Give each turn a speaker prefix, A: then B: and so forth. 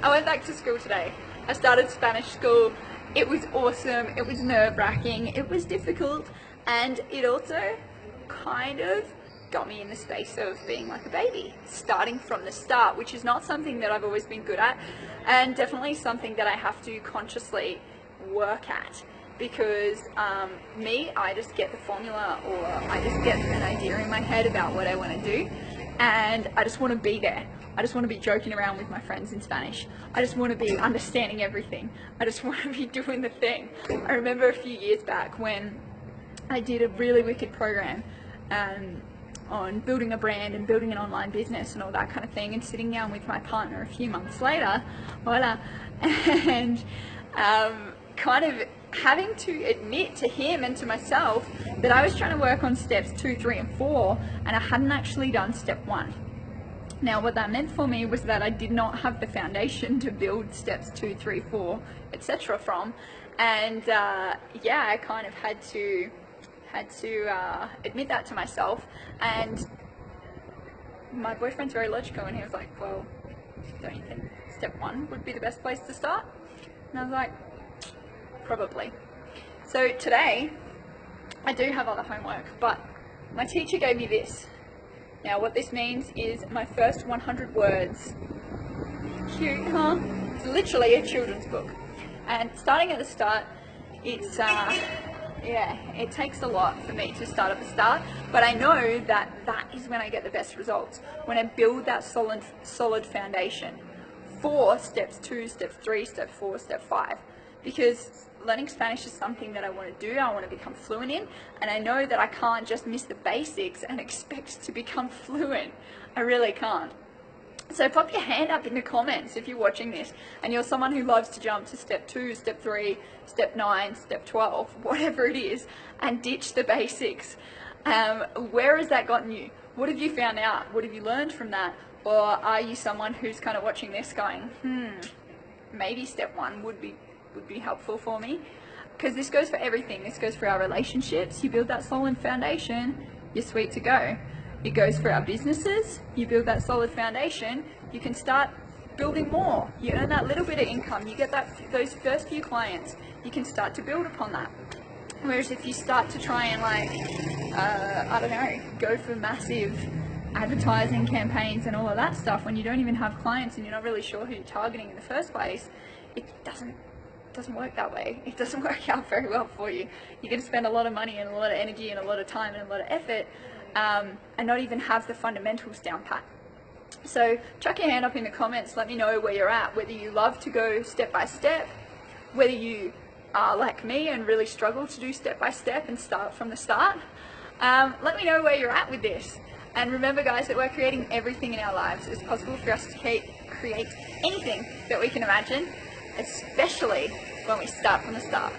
A: I went back to school today. I started Spanish school. It was awesome. It was nerve-wracking. It was difficult, and it also kind of got me in the space of being like a baby, starting from the start, which is not something that I've always been good at, and definitely something that I have to consciously work at. Because I just get the formula, or I just get an idea in my head about what I want to do, and I just want to be there. I just want to be joking around with my friends in Spanish. I just want to be understanding everything. I just want to be doing the thing. I remember a few years back when I did a really wicked program on building a brand and building an online business and all that kind of thing, and sitting down with my partner a few months later, voila, and kind of having to admit to him and to myself that I was trying to work on steps 2, 3, and 4, and I hadn't actually done step 1. Now, what that meant for me was that I did not have the foundation to build steps 2, 3, 4, etc. from, and yeah, I kind of had to admit that to myself. And my boyfriend's very logical, and he was like, well, don't you think step 1 would be the best place to start? And I was like, probably. So today I do have other homework, but my teacher gave me this. Now what this means is my first 100 words. Cute, huh? It's literally a children's book, and starting at the start, it's yeah, it takes a lot for me to start at the start, but I know that that is when I get the best results, when I build that solid foundation for steps 2, steps 3, step 4, step 5, because learning Spanish is something that I want to do, I want to become fluent in, and I know that I can't just miss the basics and expect to become fluent. I really can't. So pop your hand up in the comments if you're watching this and you're someone who loves to jump to step 2, step 3, step 9, step 12, whatever it is, and ditch the basics. Where has that gotten you? What have you found out? What have you learned from that? Or are you someone who's kind of watching this going, maybe step 1 would be helpful for me? Because this goes for everything. This goes for our relationships. You build that solid foundation, you're sweet to go. It goes for our businesses. You build that solid foundation, you can start building more. You earn that little bit of income, you get those first few clients, you can start to build upon that. Whereas if you start to try and I don't know, go for massive advertising campaigns and all of that stuff when you don't even have clients and you're not really sure who you're targeting in the first place, it doesn't work that way. It doesn't work out very well for you. You're going to spend a lot of money and a lot of energy and a lot of time and a lot of effort and not even have the fundamentals down pat. So chuck your hand up in the comments, let me know where you're at, whether you love to go step by step, whether you are like me and really struggle to do step by step and start from the start. Let me know where you're at with this. And remember guys, that we're creating everything in our lives. It's possible for us to create anything that we can imagine, especially when we start from the start.